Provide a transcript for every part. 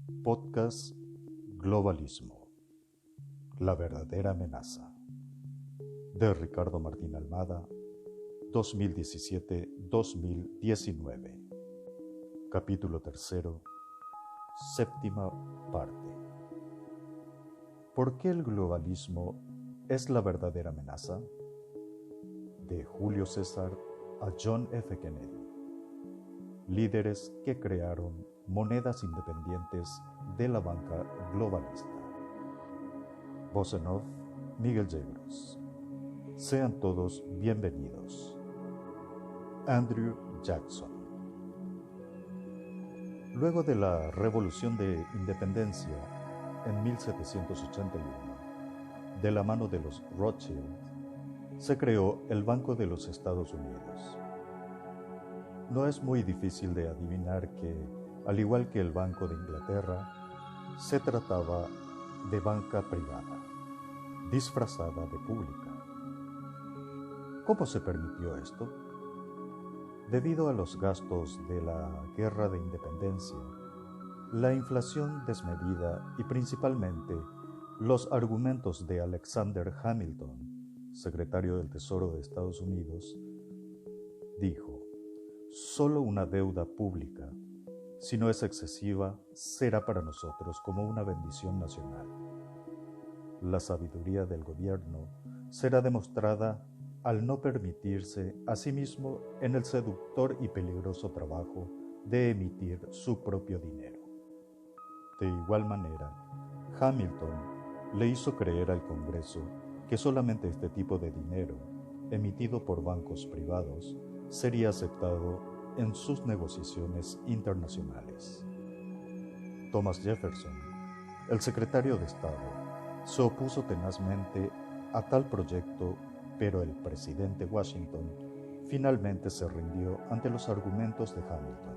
Podcast Globalismo, la verdadera amenaza, de Ricardo Martín Almada, 2017-2019. Capítulo 3, séptima parte. ¿Por qué el globalismo es la verdadera amenaza? De Julio César a John F. Kennedy. Líderes que crearon monedas independientes de la banca globalista. Voz en off, Miguel Yegros. Sean todos bienvenidos. Andrew Jackson. Luego de la Revolución de Independencia en 1781, de la mano de los Rothschild, se creó el Banco de los Estados Unidos. No es muy difícil de adivinar que, al igual que el Banco de Inglaterra, se trataba de banca privada, disfrazada de pública. ¿Cómo se permitió esto? Debido a los gastos de la Guerra de Independencia, la inflación desmedida y principalmente los argumentos de Alexander Hamilton, secretario del Tesoro de Estados Unidos, dijo: solo una deuda pública, si no es excesiva, será para nosotros como una bendición nacional. La sabiduría del gobierno será demostrada al no permitirse a sí mismo en el seductor y peligroso trabajo de emitir su propio dinero. De igual manera, Hamilton le hizo creer al Congreso que solamente este tipo de dinero, emitido por bancos privados, sería aceptado en sus negociaciones internacionales. Thomas Jefferson, el secretario de Estado, se opuso tenazmente a tal proyecto, pero el presidente Washington finalmente se rindió ante los argumentos de Hamilton.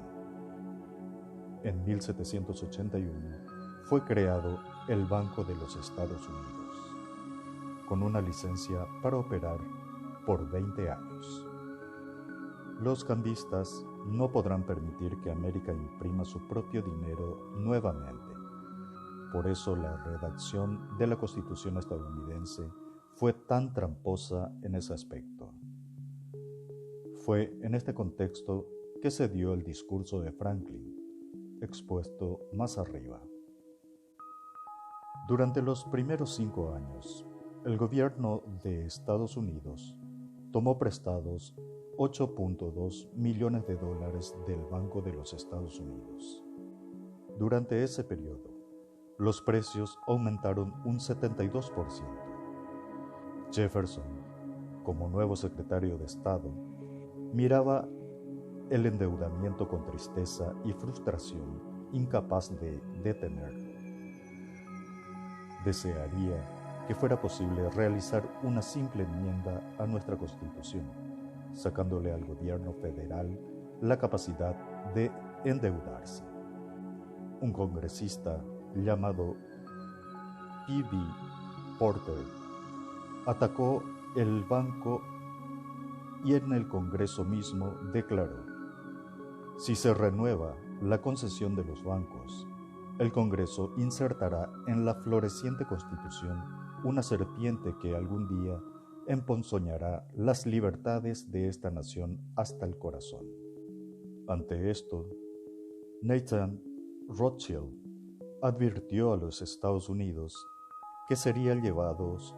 En 1781 fue creado el Banco de los Estados Unidos, con una licencia para operar por 20 años. Los cambistas no podrán permitir que América imprima su propio dinero nuevamente. Por eso la redacción de la Constitución estadounidense fue tan tramposa en ese aspecto. Fue en este contexto que se dio el discurso de Franklin, expuesto más arriba. Durante los primeros 5 años, el gobierno de Estados Unidos tomó prestados $8.2 millones del Banco de los Estados Unidos. Durante ese periodo, los precios aumentaron un 72%. Jefferson, como nuevo secretario de Estado, miraba el endeudamiento con tristeza y frustración, incapaz de detenerlo. Desearía que fuera posible realizar una simple enmienda a nuestra Constitución, sacándole al gobierno federal la capacidad de endeudarse. Un congresista llamado P.B. Porter atacó el banco y en el Congreso mismo declaró: si se renueva la concesión de los bancos, el Congreso insertará en la floreciente Constitución una serpiente que algún día emponzoñará las libertades de esta nación hasta el corazón. Ante esto, Nathan Rothschild advirtió a los Estados Unidos que serían llevados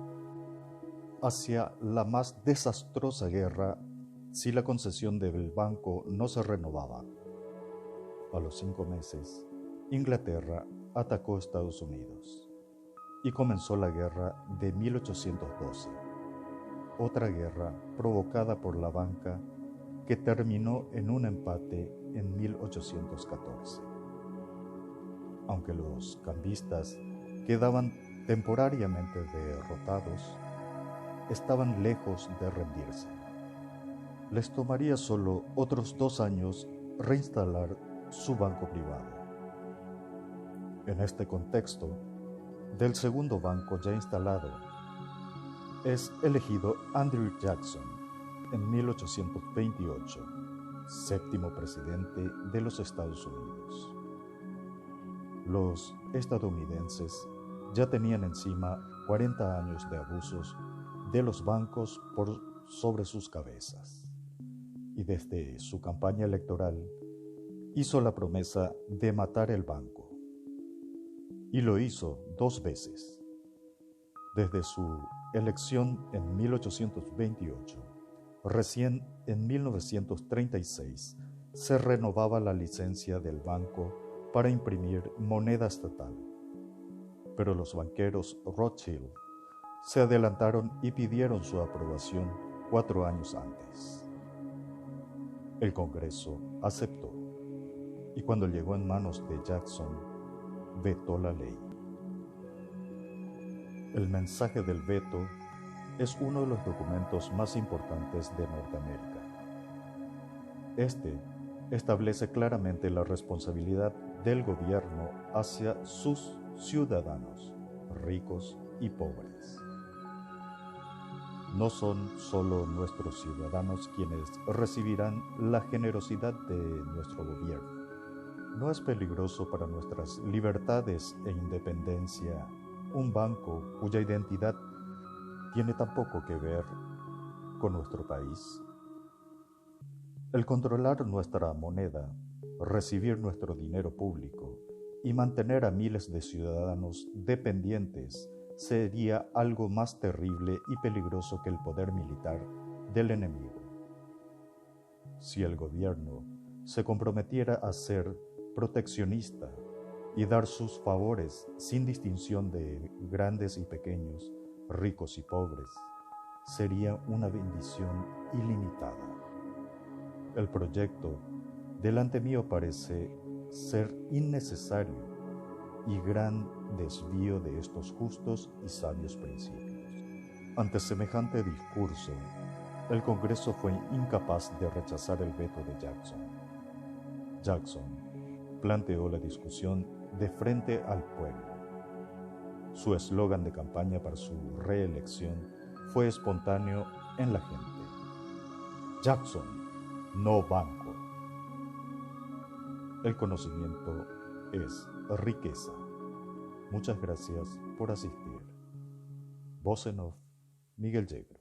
hacia la más desastrosa guerra si la concesión del banco no se renovaba. A los 5 meses, Inglaterra atacó a Estados Unidos y comenzó la guerra de 1812, otra guerra provocada por la banca que terminó en un empate en 1814. Aunque los cambistas quedaban temporariamente derrotados, estaban lejos de rendirse. Les tomaría solo otros 2 años reinstalar su banco privado. En este contexto, del segundo banco ya instalado, es elegido Andrew Jackson en 1828, séptimo presidente de los Estados Unidos. Los estadounidenses ya tenían encima 40 años de abusos de los bancos por sobre sus cabezas, y desde su campaña electoral hizo la promesa de matar el banco, y lo hizo 2 veces. Desde su elección en 1828, recién en 1936 se renovaba la licencia del banco para imprimir moneda estatal, pero los banqueros Rothschild se adelantaron y pidieron su aprobación 4 años antes. El Congreso aceptó, y cuando llegó en manos de Jackson, vetó la ley. El mensaje del veto es uno de los documentos más importantes de Norteamérica. Este establece claramente la responsabilidad del gobierno hacia sus ciudadanos, ricos y pobres. No son solo nuestros ciudadanos quienes recibirán la generosidad de nuestro gobierno. ¿No es peligroso para nuestras libertades e independencia un banco cuya identidad tiene tan poco que ver con nuestro país? El controlar nuestra moneda, recibir nuestro dinero público y mantener a miles de ciudadanos dependientes sería algo más terrible y peligroso que el poder militar del enemigo. Si el gobierno se comprometiera a ser proteccionista y dar sus favores sin distinción de grandes y pequeños, ricos y pobres, sería una bendición ilimitada. El proyecto delante mío parece ser innecesario y gran desvío de estos justos y sabios principios. Ante semejante discurso, el Congreso fue incapaz de rechazar el veto de Jackson. Jackson planteó la discusión de frente al pueblo. Su eslogan de campaña para su reelección fue espontáneo en la gente: Jackson, no banco. El conocimiento es riqueza. Muchas gracias por asistir. Voz en off, Miguel Yegro.